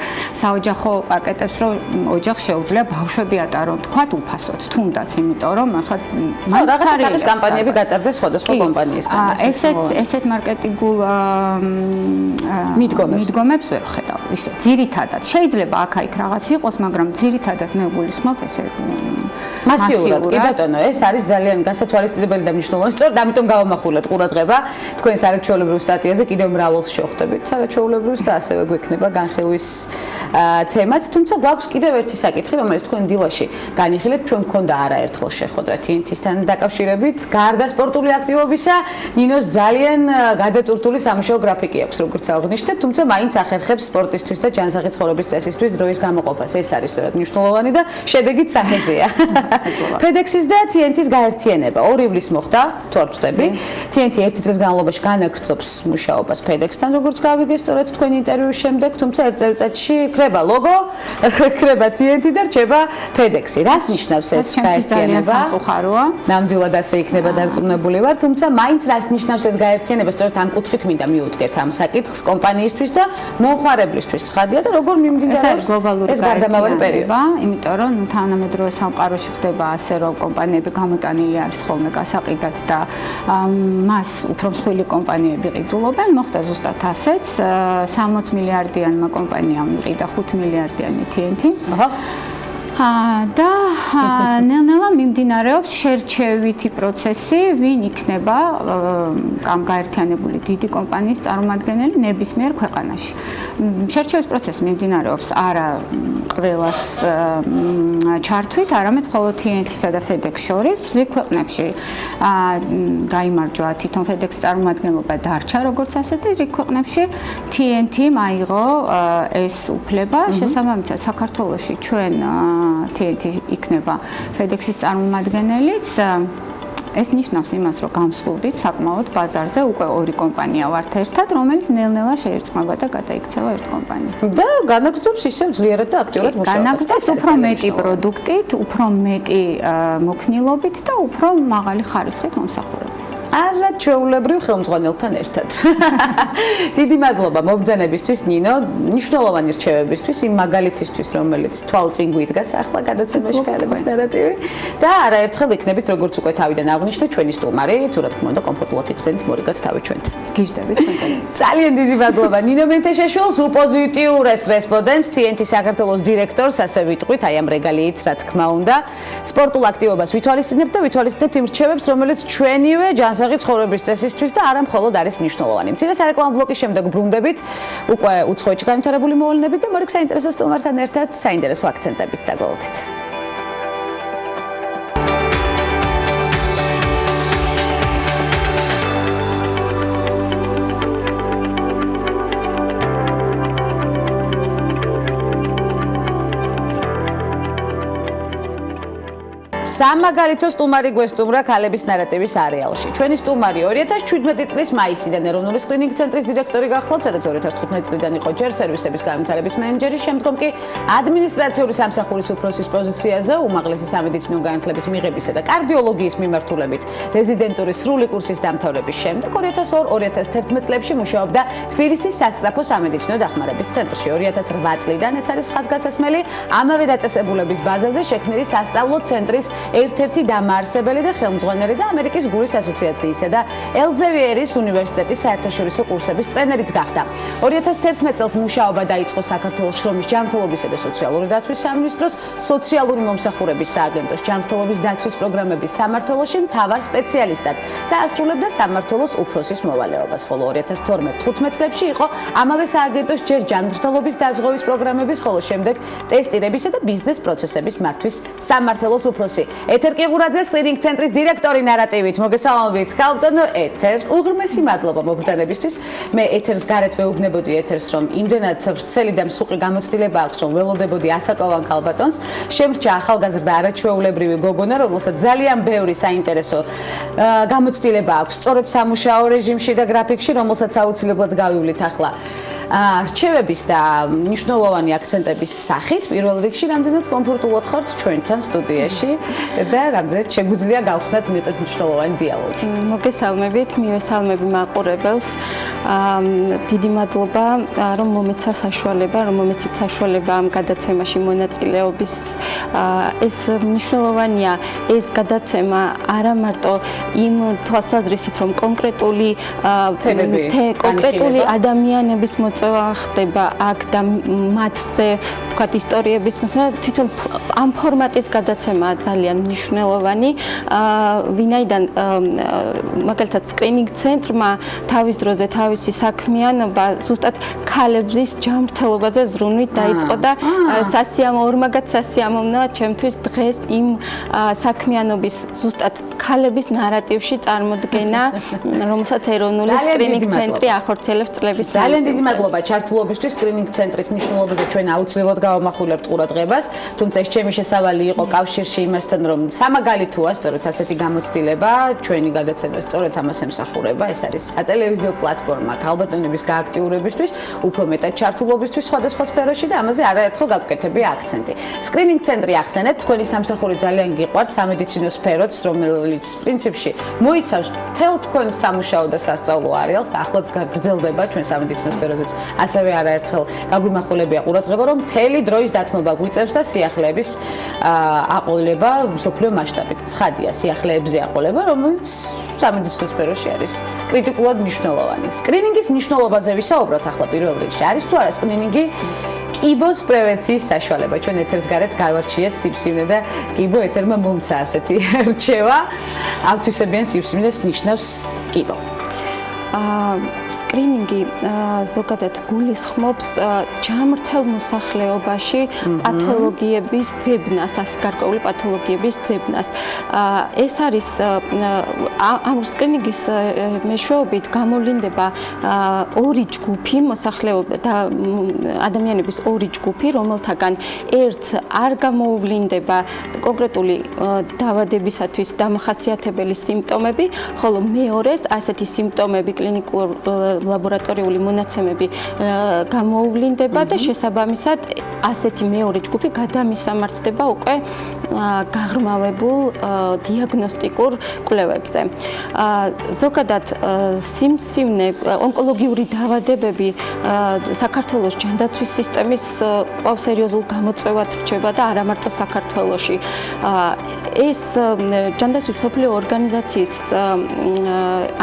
საოჯახო პაკეტებს, რომ ოჯახს შეუძლია ბავშვები ატარონ, თქვათ უფასოდ, თუნდაც, იმიტომ რომ ახლა რაღაცა სახის კამპანიები გატარდეს სხვადასხვა კომპანიისგან. ესეთ მარკეტინგულ მიდგომებს ვერ ხედავ. ისე ძირითადად შეიძლება აქა-იქ რაღაც იყოს, მაგრამ ძირითადად მე გულისხმობ ესე მასიურად. კი ბატონო, ეს არის ძალიან გასათვალისწინებელი და მნიშვნელოვანი. სწორედ ამიტომ გავამახვილეთ ყურადღება თქვენ საერთაშორისო სტატიაზე კიდევ მრავალს შევხვდებით. საერთაშორისო და ასევე გვექნება განხილვის თემად, თუმცა გვაქვს კიდევ ერთი საკითხი, რომელიც თქვენ დილაში განიხილეთ, ჩვენ მქონდა არაერთხელ შეხვედრა TNT-სთან დაკავშირებით. გარდა სპორტული აქტივობისა, ნინოს ძალიან გადატვირთული სამუშაო გრაფიკი აქვს, როგორც აღნიშნეთ, თუმცა მაინც ახერხებს სპორტის ცხოვრებისთვის და ჯანსაღი ცხოვრების წესისთვის დროის გამოყოფას. ეს არის სწორად მნიშვნელოვანი და შედეგით სახეზეა. FedEx-ის და TNT-ის გაერთიანება 2 ივლისს მოხდა, თუ არ ვწდები. TNT ერთი წლის განმავლობაში განაგრძობს მუშაობას FedEx-თან, როგორც გავიგე სწორედ თქვენი ინტერვიუს შემდეგ, თუმცა ერთ წელიწადში ხრება ლოგო, ხრება TNT და რჩება FedEx-ი. რას ნიშნავს ეს გაერთიანება? სამწუხაროა. ნამდვილად ასე იქნება დარწმუნებული ვარ, თუმცა მაინც რას ნიშნავს ეს გაერთიანება, სწორედ ამ კუთხით მინდა მივუდგეთ ამ საკითხს კომპანიისთვის და მომხმარებლისთვის. ცხადია და როგორ მიმდინარეობს ეს გარდამავალი პერიოდი. იმიტომ რომ თანამედროვე სამყაროში ხდება ასე, რომ კომპანიები გამოტანილი არის ხოლმე გასაყიდად და მას უფრო მსხვილი კომპანიები ყიდულობენ. მოხდა ზუსტად ასეც. 60 მილიარდიანმა კომპანიამ იყიდა 5 მილიარდიანი TNT. და ნელ-ნელა მიმდინარეობს შერჩევითი პროცესი, ვინ იქნება ამ გაერთიანებული დიდი კომპანიის წარმომადგენელი ნებისმიერ ქვეყანაში. შერჩევის პროცესი მიმდინარეობს არა ყველას ჩართვით, არამედ მხოლოდ TNT-სა და FedEx შორის. ზოგ ქვეყნებში გაიმარჯვა თვითონ FedEx წარმომადგენლობა დარჩა როგორც ასეთი, ზოგ ქვეყნებში TNT-მ აიღო ეს უფლება. შესაბამისად, საქართველოში ჩვენ TNT იქნება FedEx-ის წარმომადგენელიც. ეს ნიშნავს იმას, რომ გამსხვილდით საკმაოდ ბაზარზე უკვე 2 კომპანია ვართ ერთად, რომელიც ნელ-ნელა შეერწყმება და გადაიქცევა ერთ კომპანია. და განაგრძობს ისევ ძლიერად და აქტიურად მუშაობას. განაგრძობს უფრო მეტი პროდუქტით, უფრო მეტი მოქნილობით და უფრო მაღალი ხარისხით მომსახურებას. არა ჩვეულებრივ ხელმძღვანელთან ერთად. დიდი მადლობა მობრძანებისთვის ნინო, მნიშვნელოვანი რჩევებისთვის, იმ მაგალითისთვის, რომელიც თვალწინ გვიდგას ახლა გადაცემაში ქალების ნარატივი და არაერთხელ იქნებით როგორც უკვე თავიდან აღნიშნეთ ჩვენი სტუმარი, თუ რა თქმა უნდა კომფორტულად იქცენით მორიგად თავი ჩვენთან. გიждებით კონტენტს. ძალიან დიდი მადლობა ნინო მენტეშაშვილს, უპოზიტიურეს რესპონდენტს, TNT საქართველოს დირექტორს, ასე ვიტყვით, აი ამ რეგალიით, რა თქმა უნდა, სპორტულ აქტივობას ვითვალისწინებთ და ვითვალისწინებთ იმ რჩევებს, რომელიც ჩვენივე ჯანსაღი ცხოვრების წესისთვის და არა მხოლოდ არის მნიშვნელოვანი. მცირე სარეკლამო ბლოკის შემდეგ ბრუნდებით უკვე უცხოეთში განვითარებული მოვლენებით და მორიგ საინტერესო სტუმართან ერთად საინტერესო აქცენტებით დაგვალოთით. სამაგალითო სტუმარი გვესტუმრა ქალების ნარატივის არეალში. ჩვენი სტუმარი 2017 წლის მაისიდან ეროვნული სკრინინგ ცენტრის დირექტორი გახლავთ, სადაც 2015 წლიდან იყო ჯერ სერვისების განვითარების მენეჯერი, შემდგომ კი ადმინისტრაციული სამსახურის უფროსის პოზიციაზე უმაღლესი სამედიცინო განათლების მიღებისა და კარდიოლოგიის მიმართულებით რეზიდენტურის სრული კურსის დამთავრების შემდეგ 2002-2011 წლებში მუშაობდა თბილისის სასწრაფო სამედიცინო დახმარების ცენტრში. 2008 წლიდან ეს არის ხაზგასასმელი ამავე დაწესებულების ბაზაზე შექმნილი სასწავლო ცენტრის ერთ-ერთი დამაარსებელი და ხელმძღვანელი და ამერიკის გულის ასოციაციისა და ელზევიერის უნივერსიტეტის საერთაშორისო კურსების ტრენერიც გახდა. 2011 წელს მუშაობა დაიწყო საქართველოს შრომის ჯანმრთელობისა და სოციალური დაცვის სამინისტროს სოციალური მომსახურების სააგენტოს ჯანმრთელობის დაცვის პროგრამების სამმართველოში მთავარ სპეციალისტად და ასრულებდა სამმართველოს უფროსის მოვალეობას, ხოლო 2012-15 წლებში იყო ამავე სააგენტოს ჯერ ჯანმრთელობის დაზღვევის პროგრამების, ხოლო შემდეგ ტესტირებისა და ბიზნეს პროცესების მართვის სამმართველოს უფროსი. ეთერ კიღურაძე სკრინინგ ცენტრის დირექტორი ნარატივით. მოგესალმებით, ქალბატონო ეთერ. უღრმესი მადლობა მობრძანებისთვის. მე ეთერს გარეთ ვეუბნებოდი ეთერს, რომ იმდენად ვრცელი და მსუყი გამოცდილება აქვს, რომ ველოდებოდი ასაკოვან ქალბატონს. შემრჩა ახალგაზრდა არაჩვეულებრივი გოგონა, რომელსაც ძალიან ბევრი საინტერესო გამოცდილება აქვს, სწორედ სამუშაო რეჟიმში და გრაფიკში, რომელსაც აუცილებლად გავივლით ახლა. რჩევების და მნიშვნელოვანი აქცენტების სახით პირველ რიგში რამდენად კომფორტულად ხართ ჩვენთან სტუდიაში და რამდენად შეგვიძლია გავხსნათ მეტად მნიშვნელოვანი დიალოგი. მოგესალმებით, მივესალმები მაყურებელს. დიდი მადლობა, რომ მომეცა საშუალება, რომ მომეცით საშუალება ამ გადაცემაში მონაწილეობის. ეს მნიშვნელოვანია, ეს გადაცემა არა მარტო იმ თვალსაზრისით, რომ კონკრეტული ადამიანების ხდება აქ და მათზე თქვათ ისტორიების მოსა თვითონ ამ ფორმატის გადაცემა ძალიან მნიშვნელოვანი ვინაიდან მაგალითად სკრინინგ ცენტრმა თავის დროზე თავისი საქმიანობა ზუსტად ქალების ჯანმრთელობაზე ზრუნვით დაიწყო და ორმაგად სასიამოვნოა ჩემთვის დღეს იმ საქმიანობის ზუსტად ქალების ნარატივში წარმოდგენა რომელსაც ეროვნული სკრინინგ ცენტრი ახორციელებს წლების ძალიან დიდი მადლობა მადლობა ჩართულობისთვის. სკრინინგ ცენტრის მნიშვნელობაზე ჩვენ აუცილებლად გავამახვილებთ ყურადღებას, თუმცა ეს ჩემი შესავალი იყო კავშირში იმასთან, რომ სამაგალითოა სწორედ ასეთი გამოცდილება, ჩვენი გადაცემა სწორედ ამას ემსახურება. ეს არის სატელევიზიო პლატფორმა ქალბატონების გააქტიურებისთვის, უფრო მეტად ჩართულობისთვის სხვადასხვა სფეროში და ამაზე არაერთხელ გაგკეთებია აქცენტი. სკრინინგ ცენტრი ახსენეთ, თქვენი სამსახური ძალიან გიყვართ სამედიცინო სფეროც, რომელიც პრინციპში მოიცავს მთელ თქვენს სამუშაო და სასწავლო არეალს და ახლაც გაგრძელდება ჩვენ სამედიცინო სფეროზეც ასევე არაერთხელ გაგვიმახვილებია ყურადღება, რომ მთელი დროის დათმობა გვიწევს და სიახლეების აყოლება მსოფლიო მასშტაბით. ცხადია, სიახლეებზე აყოლება, რომელიც სამედიცინო სფეროში არის კრიტიკულად მნიშვნელოვანი. სკრინინგის მნიშვნელობაზე ვისაუბროთ ახლა პირველ რიგში. არის თუ არა სკრინინგი კიბოს პრევენციის საშუალება? ჩვენ ეთერს გარეთ გავარჩიეთ სივსივნე და კიბო ეთერმა მომცა ასეთი რჩევა. ავთვისებიან სივსივნეს ნიშნავს კიბო. სკრინინგი ზოგადად გულისხმობს ჯამრთელ მოსახლეობაში პათოლოგიების ძებნას, გარკვეული პათოლოგიების ძებნას. ეს არის ამ სკრინინგის მეშვეობით გამოვლინდება ორი ჯგუფი მოსახლეობა და ადამიანების ორი ჯგუფი, რომელთაგან ერთს არ გამოვლინდება კონკრეტული დაავადებისათვის დამახასიათებელი სიმპტომები, ხოლო მეორეს ასეთი სიმპტომები კლინიკურ ლაბორატორიული მონაცემები გამოუვლინდება და შესაბამისად ასეთი მეორე ჯგუფი გადამისამართდება უკვე გაღრმავებულ დიაგნოსტიკურ კვლევებზე. ზოგადად სიმსივნე ონკოლოგიური დაავადებები საქართველოს ჯანდაცვის სისტემის კვლავ სერიოზულ გამოწვევად რჩება და არა მარტო საქართველოში. ეს ჯანდაცვის მსოფლიო ორგანიზაციის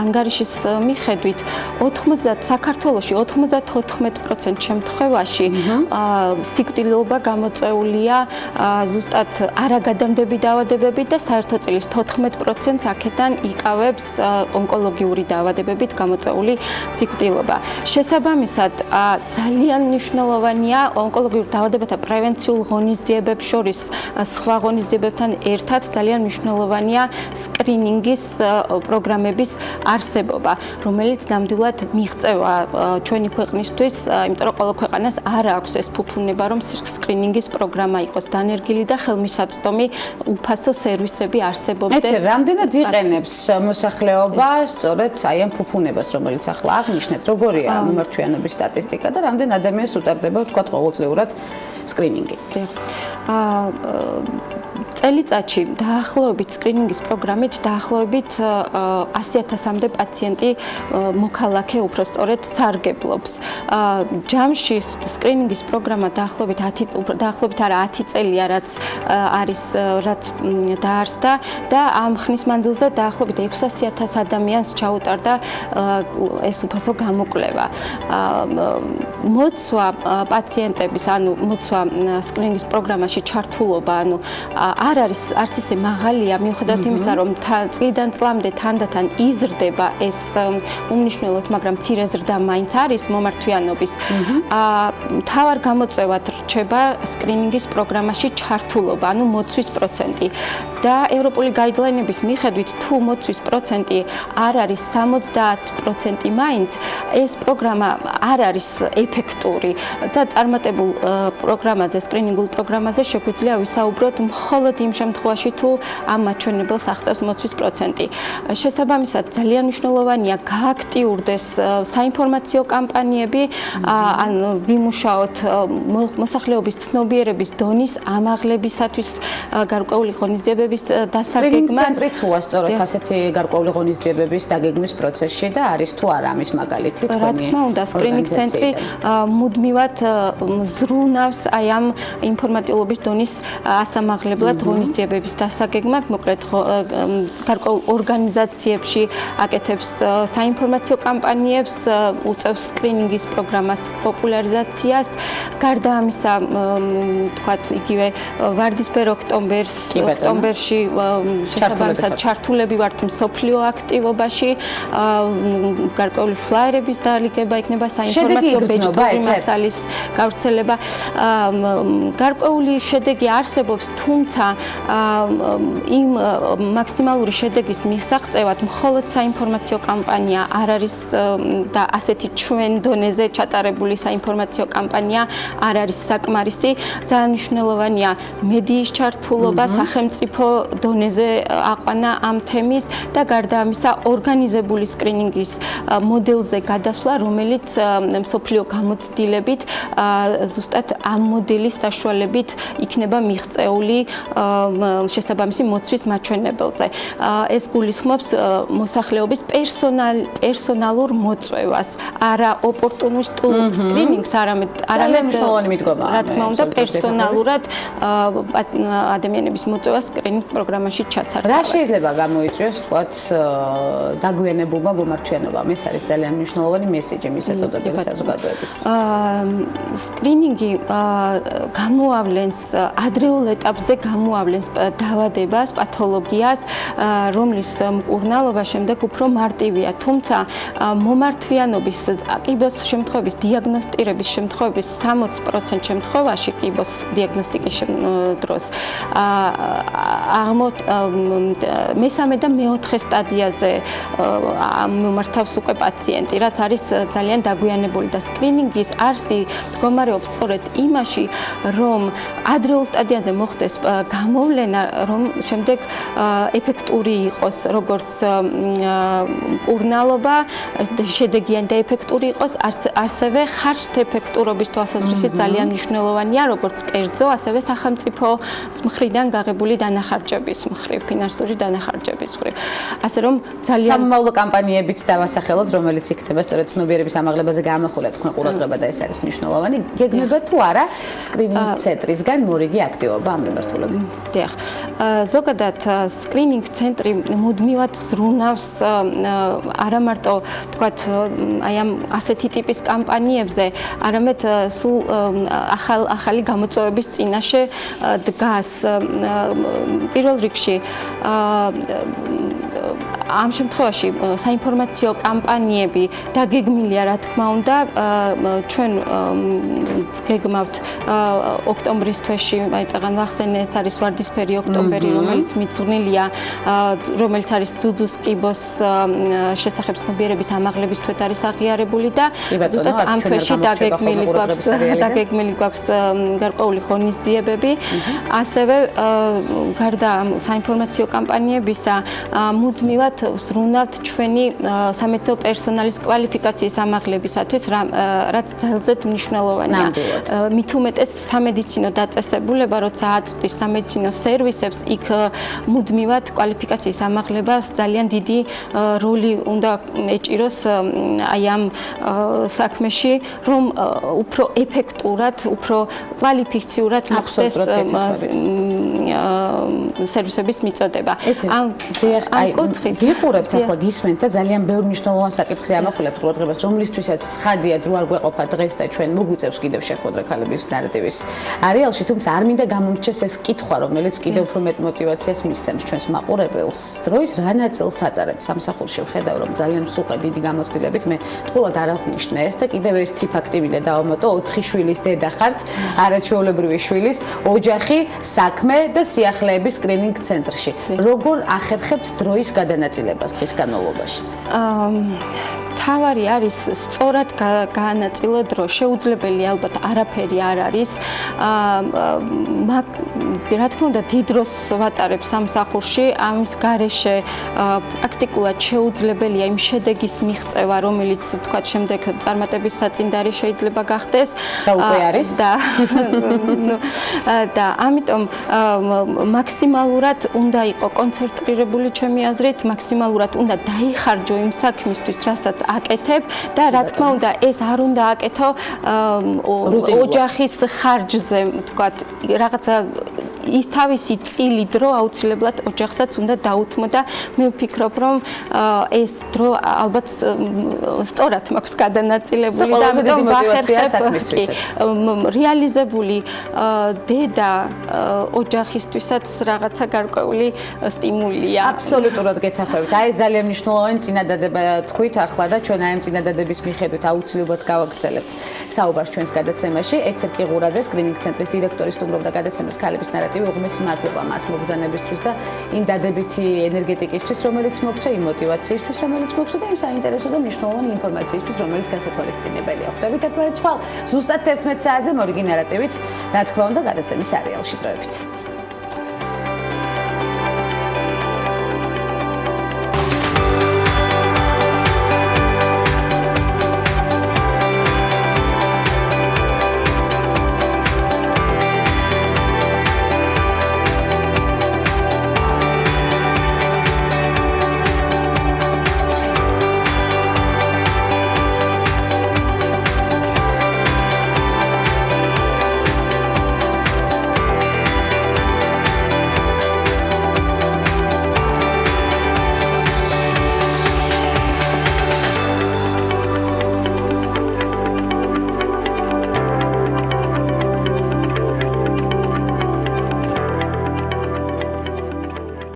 ანგარიშის მიხედვით საქართველოში 94% შემთხვევაში სიკვდილობა გამოწვეულია ზუსტად არაგადამდები დაავადებებით და საერთო წილის 14%-ს აქედან იკავებს ონკოლოგიური დაავადებებით გამოწვეული სიკვდილობა. შესაბამისად, ძალიან მნიშვნელოვანია ონკოლოგიურ დაავადებათა პრევენციულ ღონისძიებებს შორის სხვა ღონისძიებებთან ერთად ძალიან მნიშვნელოვანია სკრინინგის პროგრამების არსებობა, რომელიც ნამდვილად მიღწევა ჩვენი ქვეყნისთვის, იმიტომ რომ ყველა ქვეყანას არ აქვს ეს ფუფუნება, რომ სკრინინგის პროგრამა იყოს დანერგილი და ხელმისაწვდომი უფასო სერვისები არსებობდეს. რამდენად იყენებს მოსახლეობა სწორედ აი ამ ფუფუნებას, რომელიც ახლა აღნიშნეთ, როგორია მომართვიანობის სტატისტიკა და რამდენ ადამიანს უტარდება თქვა ყოველწლიურად სკრინინგი? წელიწადში დაახლოებით სკრინინგის პროგრამით დაახლოებით 100,000-მდე პაციენტი მოქალაქე უბრალოდ სარგებლობს. ჯამში სკრინინგის პროგრამა დაახლოებით 10 წელია რაც დაარსდა და ამ ხნის მანძილზე დაახლოებით 600,000 ადამიანს ჩაუტარდა ეს უფასო გამოკვლევა. მოცვა პაციენტების, მოცვა სკრინინგის პროგრამაში ჩართულობა, არ არის არც ისე მაღალია, მიუხედავად იმისა, რომ წლიდან წლამდე თანდათან იზრდება ეს უმნიშვნელოდ, მაგრამ მცირე ზრდა მაინც არის მომართვიანობის. მთავარ გამოწვევად რჩება სკრინინგის პროგრამაში ჩართულობა, მოცვის პროცენტი. და ევროპული გაიდლაინების მიხედვით, თუ მოცვის პროცენტი არ არის 70% მაინც, ეს პროგრამა არ არის ეფექტური და წარმატებულ პროგრამაზე, სკრინინგულ პროგრამაზე შეგვიძლია ვისაუბროთ მხოლოდ იმ შემთხვევაში, თუ ამ მაჩვენებელს აღწევს მოცვის პროცენტი. შესაბამისად, ძალიან მნიშვნელოვანია გააქტიურდეს საინფორმაციო კამპანიები, ვიმუშაოთ მოსახლეობის ცნობიერების დონის ამაღლებისათვის გარკვეული ღონისძიებების დასაგეგმა. ცენტრი თუა სწორედ ასეთი გარკვეული ღონისძიებების დაგეგმვის პროცესში და არის თუ არა ამის მაგალითი თქვენი? რა თქმა უნდა, სკრინინგ ცენტრი მუდმივად ზრუნავს აი ამ ინფორმატიულობის დონის ასამაღლებლად ღონისძიებების დასაგეგმად, მოკლედ გარკვეულ ორგანიზაციებში აკეთებს საინფორმაციო კამპანიებს, უწევს სკრინინგის პროგრამას პოპულარიზაციას გარდა ამისა, თქვათ, იგივე ვარდისფერ ოქტომბერში შესაბამისად ჩართულები ვართ მსოფლიო აქტივობაში, გარკვეული ფლაიერების დალიგება იქნება, საინფორმაციო ბეჭდური მასალის გავრცელება. გარკვეული შედეგი არსებობს, თუმცა იმ მაქსიმალური შედეგის მისაღწევად მხოლოდ საინფორმაციო კამპანია არ არის და ასეთი ჩვენ დონეზე ჩატარებული საინფორმაციო კამპანია არ არის საკმარისი. ძალიან მნიშვნელოვანია მედიის ჩართულობა, სახელმწიფო დონეზე აყვანა ამ თემის და გარდა ამისა ორგანიზებული სკრინინგის მოდელზე გადასვლა, რომელიც მსოფლიო გამოცდილებით ზუსტად ამ მოდელის საშუალებით იქნება მიღწეული შესაბამისი მოცვის მაჩვენებელზე. ეს გულისხმობს მოსახლეობის პერსონალურ მოწვევას, არა ოპორტუნისტულ სკრინინგს, არამედ მნიშვნელოვანი მიდგომა. რა თქმა უნდა, პერსონალურად ადამიანების მოწვევას სკრინინგ პროგრამაში ჩასართავად. რა შეიძლება გამოიწვიოს, თქვათ, დაგვიანებულმა მომართვიანობამ? ეს არის ძალიან მნიშვნელოვანი მესიჯი მის ეწოდებული საზოგადოებისთვის. სკრინინგი გამოავლენს ადრეულ ეტაპზე გამოავლენს დაავადებას, პათოლოგიას, რომლის მკურნალობა შემდეგ უფრო მარტივია. თუმცა მომართვიანობის კიბოს შემთხვევების დიაგნოსტირების შემთხვევების 60% შემთხვევაში კიბოს დიაგნოსტიკის დროს მესამე და მეოთხე სტადიაზე მომართავს უკვე პაციენტი, რაც არის ძალიან დაგვიანებული და სკრინინგის არსი მდგომარეობს სწორედ იმაში, რომ ადრეულ სტადიაზე მოხდეს გამოვლენა, რომ შემდეგ ეფექტური იყოს როგორც მკურნალობა, შედეგიანი და ეფექტური იყოს, ასევე ხარჯთეფექტურობის თვალსაზრისით ძალიან მნიშვნელოვანია, როგორც კერძო, ასევე სახელმწიფოს მხრიდან გაღებული დანახარჯების მხრივ, ფინანსური დანახარჯების მხრივ. ასე რომ ძალიან სამომავლო კამპანიებიც დავასახელოთ, რომელიც იქნება სწორედ ცნობიერების ამაღლებაზე გამახვილა თქვენ ყურადღება და ეს არის მნიშვნელოვანი. გეგმება თუ არა სკრინინგ ცენტრისგან მორიგი აქტივობა ამ მიმართულებით? დიახ. ზოგადად სკრინინგ ცენტრი მუდმივად ზრუნავს არა მარტო თქვათ აი ამ ასეთი ტიპის კამპანიებზე, არამედ სულ ახალი გამოწვევების წინაშე დგას. პირველ რიგში ამ შემთხვევაში საინფორმაციო კამპანიები დაგეგმილია, რა თქმა უნდა, ჩვენ გეგმავთ ოქტომბრის თვეში, აი წაღან ვახსენე, ეს არის ვარდისფერი ოქტომბერი, რომელიც მიძღვნილია, რომელიც არის ძუძუს კიბოს შესახებ ცნობიერების ამაღლების თვეთ არის აღიარებული და ზუსტად ამ თვეში დაგეგმილი გვაქვს გარკვეული ღონისძიებები. ასევე გარდა საინფორმაციო კამპანიებისა, მუდმივად ვზრუნავთ ჩვენი სამედიცინო პერსონალის კვალიფიკაციის ამაღლებისათვის, რაც ძალზედ მნიშვნელოვანია. მით უმეტეს სამედიცინო დაწესებულება, როცა აწვდის სამედიცინო სერვისებს, იქ მუდმივად კვალიფიკაციის ამაღლებას ძალიან დიდი როლი უნდა ეჭიროს აი ამ საქმეში, რომ უფრო ეფექტურად, უფრო კვალიფიციურად მოხდეს სერვისების მიწოდება. გიყურებთ ახლა გისმენთ და ძალიან ბევრი მნიშვნელოვანი საკითხი ამახვილებთ ყურადღებას, რომლისთვისაც ცხადია დრო არ გვეყოფა დღეს და ჩვენ მოგვიწევს კიდევ შეხვედრა ქალების ნარატივის არეალში, თუმცა არ მინდა გამომრჩეს ეს კითხვა, რომელიც კიდევ უფრო მეტ мотиваციას მისცემს ჩვენს მაყურებელს. დროის რა ნაწილს ატარებს სამსახურში? ვხედავ, რომ ძალიან მსუყე დიდი გამოცდილებით მე თქულად არ აღვნიშნე ეს და კიდევ ერთი ფაქტი მინდა დავამატო, 4 შვილის დედა ხართ, არაჩვეულებრივი შვილის, ოჯახი, საქმე და სიახლეების სკრინინგ ცენტრში. როგორ ახერხებთ დროის გადანაწილებას დღის განმავლობაში? თავარი არის სწორად გაანაწილო დრო. შეუძლებელი ალბათ არაფერი არ არის. რა თქმა უნდა, დიდ დროს ვატარებ სამსახურში, ამის გარეშე პრაქტიკულად შეუძლებელია იმ შედეგის მიღწევა, რომელიც ვთქვათ შემდეგ წარმატების საწინდარი შეიძლება გახდეს. და უკვე არის. და ამიტომ მაქსიმალურად უნდა იყო კონცენტრირებული ჩემი აზრით, მაქსიმალურად უნდა დაიხარჯო იმ საქმისთვის, რასაც აკეთებ და რა თქმა უნდა ეს არ უნდა აკეთო ოჯახის ხარჯზე, ვთქვათ, რაღაცა ის თავისი წილი დრო აუცილებლად ოჯახსაც უნდა დაუთმო და მე ვფიქრობ, რომ ეს დრო ალბათ სწორად მაქვს გადანაწილებული და ამიტომ ვახერხებ რეალიზებული დედა ოჯახისთვისაც რაღაცა გარკვეული სტიმულია. აბსოლუტურად გეცახვევით. აი ეს ძალიან მნიშვნელოვანი წინადადება თქვით ახლა და ჩვენ აი ამ წინადადების მიხედვით აუცილებლად გავაგრძელებთ საუბარს ჩვენს გადაცემაში. ეთერ კიღურაძე, სკრინინგ ცენტრის დირექტორი სტუმრობდა გადაცემას ქალების ნარატივი. უღმესი მადლობა მას მობრძანებისთვის და იმ დადებითი ენერგეტიკისთვის, რომელიც მოგცა, იმ мотиваციისთვის, რომელიც მოგცა და იმ საინტერესო და მნიშვნელოვანი ინფორმაციისთვის, რომელიც განსათვალისწინებელია. ხვდებით ერთმანეთს ხვალ ზუსტად 11 საათზე მორიგი ნარატივით, რა თქმა უნდა, გადაცემის სერიალში დროებით.